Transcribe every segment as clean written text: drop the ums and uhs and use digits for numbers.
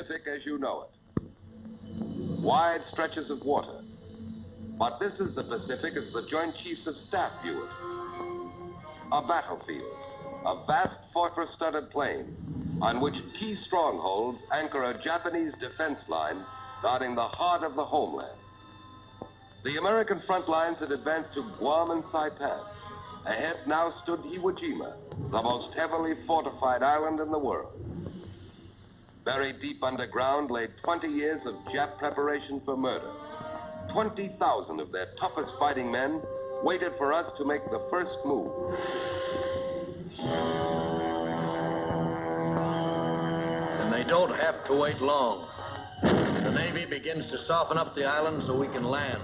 Pacific as you know it. Wide stretches of water. But this is the Pacific as the Joint Chiefs of Staff view it. A battlefield, a vast fortress-studded plain on which key strongholds anchor a Japanese defense line guarding the heart of the homeland. The American front lines had advanced to Guam and Saipan. Ahead now stood Iwo Jima, the most heavily fortified island in the world. Buried deep underground lay 20 years of Jap preparation for murder. 20,000 of their toughest fighting men waited for us to make the first move. And they don't have to wait long. The Navy begins to soften up the island so we can land.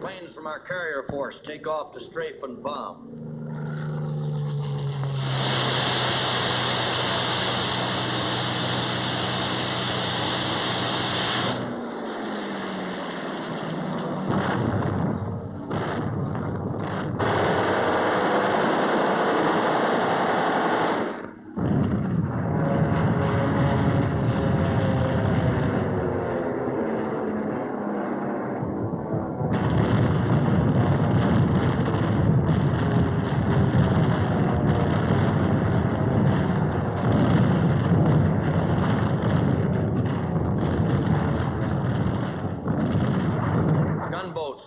Planes from our carrier force take off to strafe and bomb.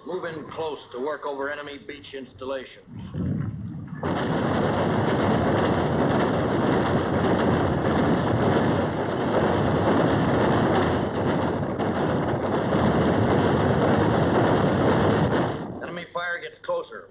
Move in close to work over enemy beach installations. Enemy fire gets closer.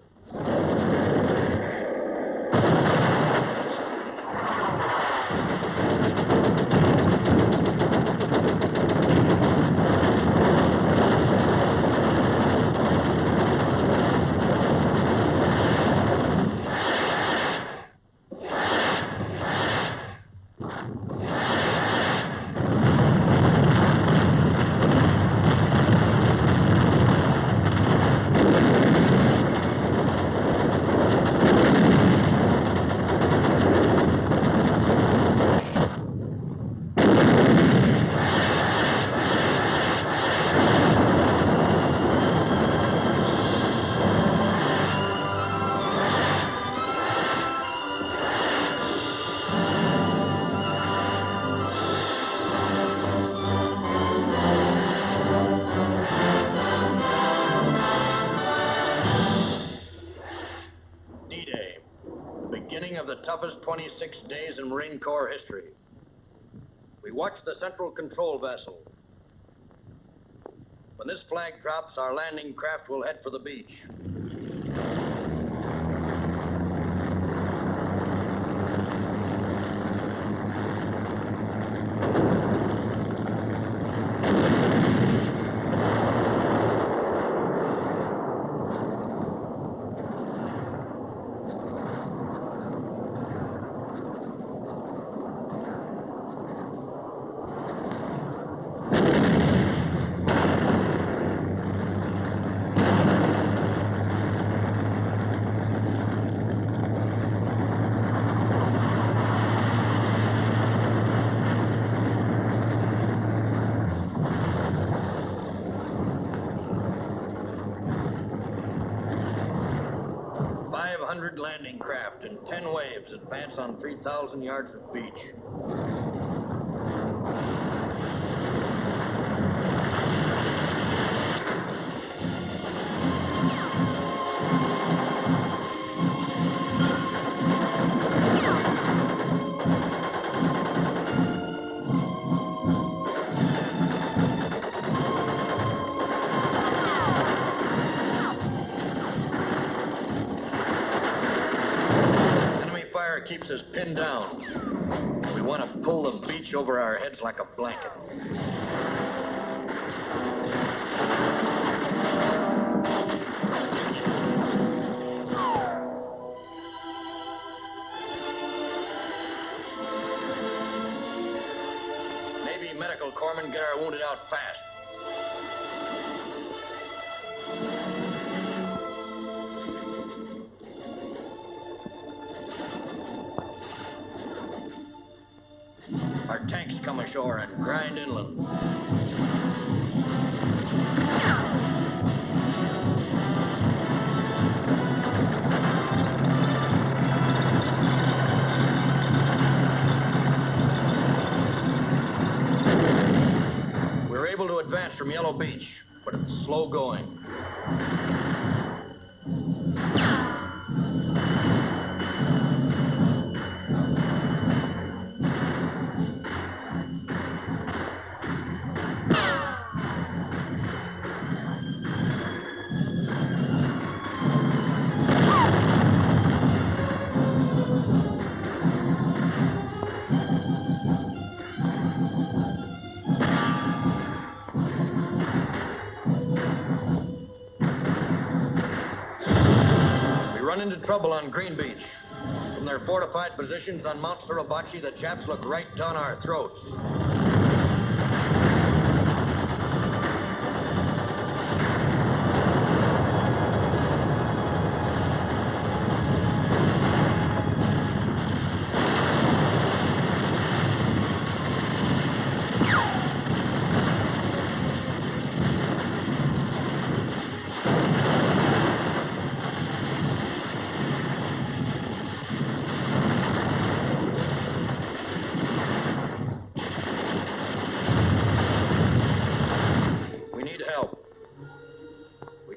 Of the toughest 26 days in Marine Corps history. We watch the central control vessel. When this flag drops, our landing craft will head for the beach. Landing craft in 10 waves advance on 3,000 yards of beach. Keeps us pinned down. We want to pull the beach over our heads like a blanket. corpsmen get our wounded out fast. Our tanks come ashore and grind inland. We're able to advance from Yellow Beach, but it's slow going. Into trouble on Green Beach. From their fortified positions on Mount Suribachi, the Japs look right down our throats.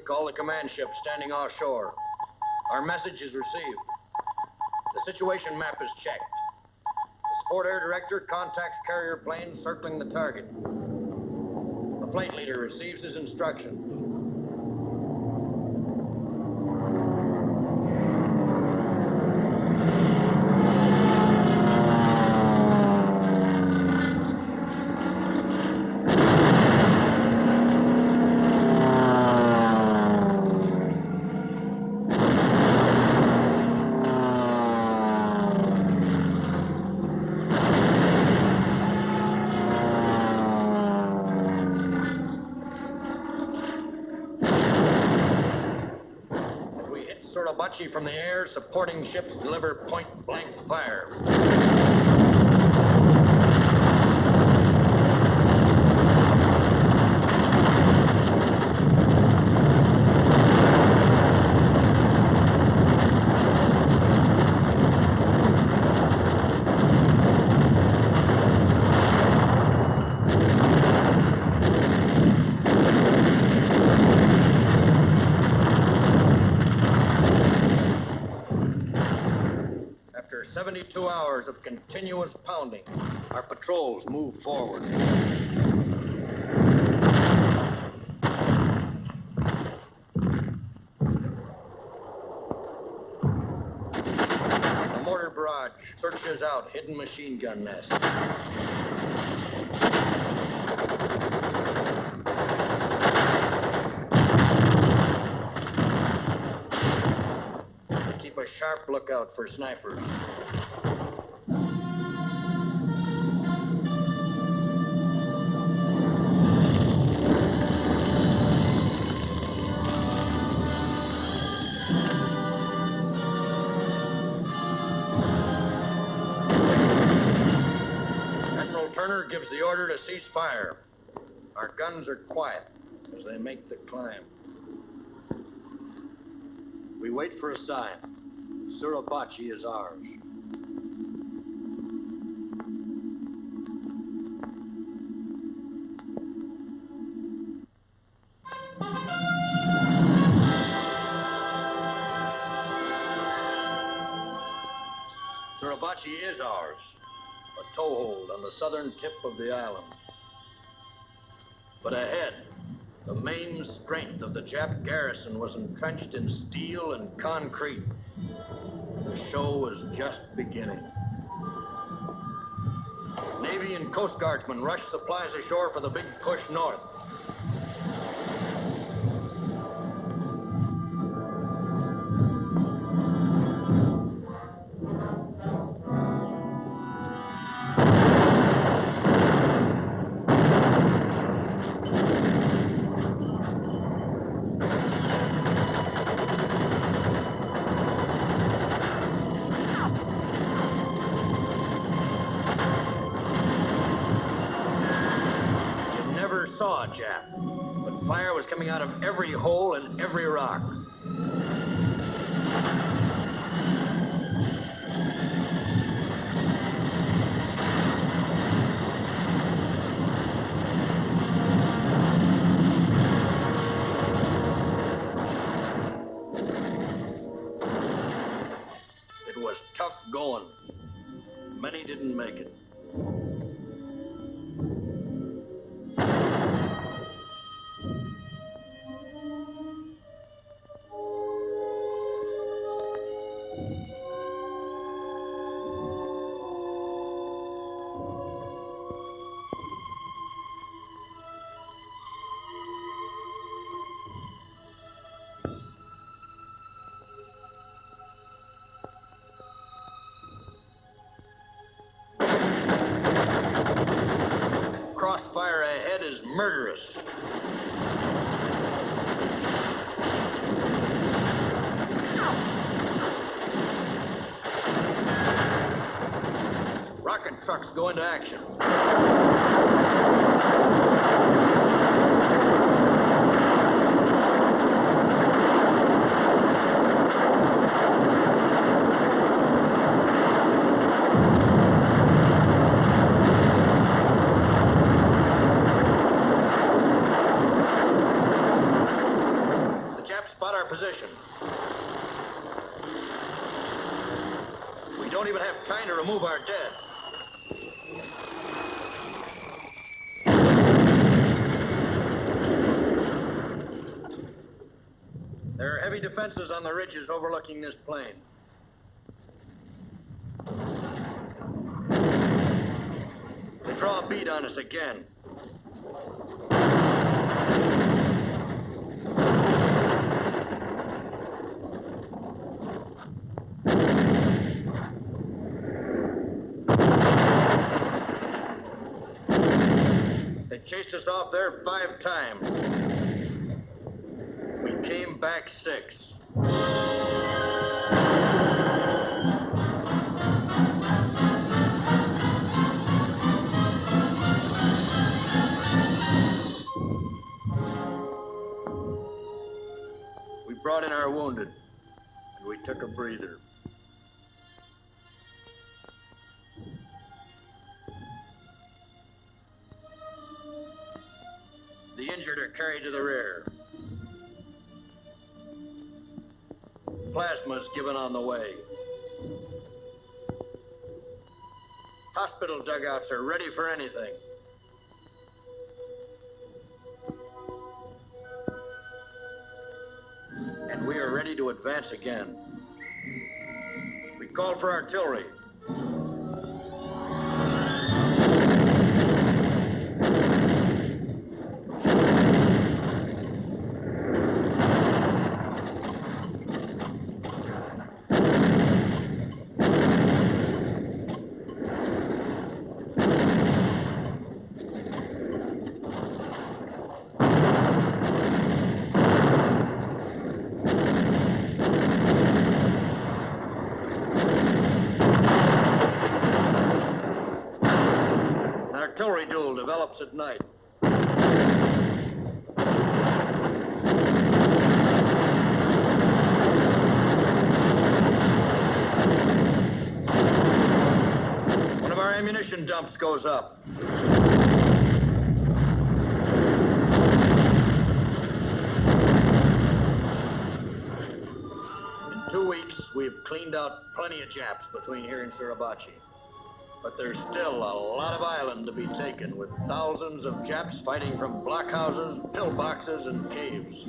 Call the command ship standing offshore. Our message is received. The situation map is checked. The Sport Air Director contacts carrier planes circling the target. The flight leader receives his instructions. Suribachi from the air, supporting ships deliver point-blank fire. After 72 hours of continuous pounding, our patrols move forward. The mortar barrage searches out hidden machine gun nests. Keep a sharp lookout for snipers. Turner gives the order to cease fire. Our guns are quiet as they make the climb. We wait for a sign. Suribachi is ours. Suribachi is ours. A toehold on the southern tip of the island. But ahead, the main strength of the Jap garrison was entrenched in steel and concrete. The show was just beginning. Navy and Coast Guardsmen rushed supplies ashore for the big push north. Jap, but fire was coming out of every hole and every rock. It was tough going. Many didn't make it. Crossfire ahead is murderous. Rocket trucks go into action. Spot our position. We don't even have time to remove our dead. There are heavy defenses on the ridges overlooking this plain. They draw a bead on us again. They chased us off there 5 times. We came back 6. We brought in our wounded, and we took a breather. The injured are carried to the rear. Plasma is given on the way. Hospital dugouts are ready for anything. And we are ready to advance again. We call for artillery. Artillery duel develops at night. One of our ammunition dumps goes up. In 2 weeks, we've cleaned out plenty of Japs between here and Suribachi. But there's still a lot of island to be taken, with thousands of Japs fighting from blockhouses, pillboxes, and caves.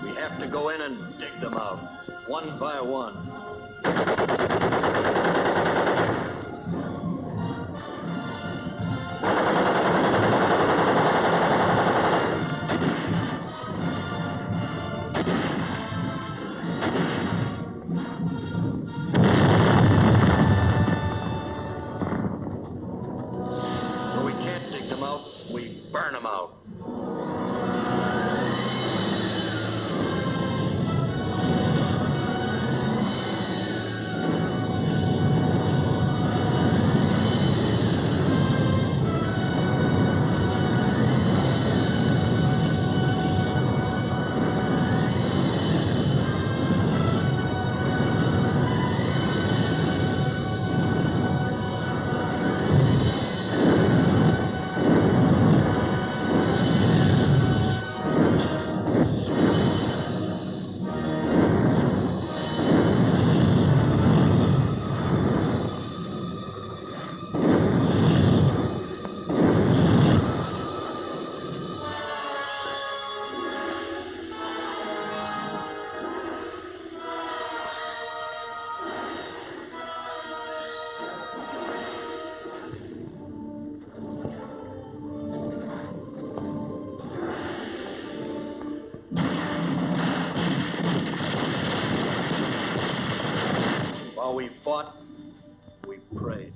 We have to go in and dig them out, one by one. We burn them out. While we fought, we prayed.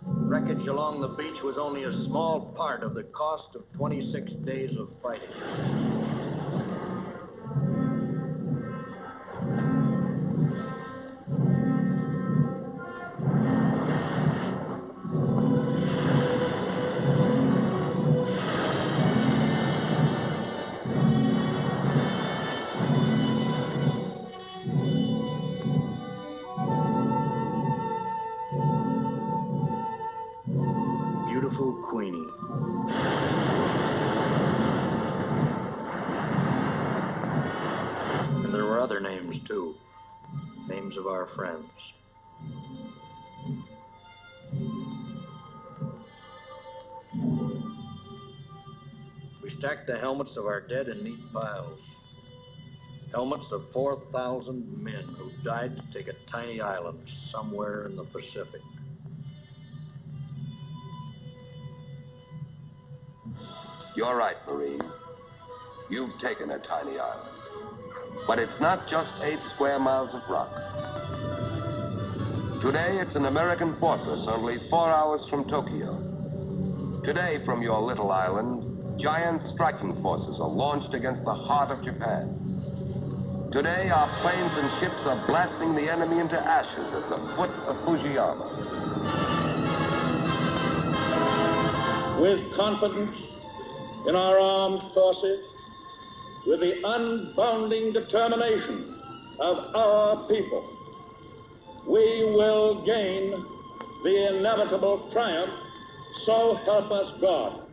Wreckage along the beach was only a small part of the cost of 26 days of fighting. Beautiful Queenie. And there were other names, too. Names of our friends. We stacked the helmets of our dead in neat piles. Helmets of 4,000 men who died to take a tiny island somewhere in the Pacific. You're right, Marine. You've taken a tiny island. But it's not just 8 square miles of rock. Today, it's an American fortress only 4 hours from Tokyo. Today, from your little island, giant striking forces are launched against the heart of Japan. Today, our planes and ships are blasting the enemy into ashes at the foot of Fujiyama. With confidence in our armed forces, with the unbounding determination of our people, we will gain the inevitable triumph, so help us God.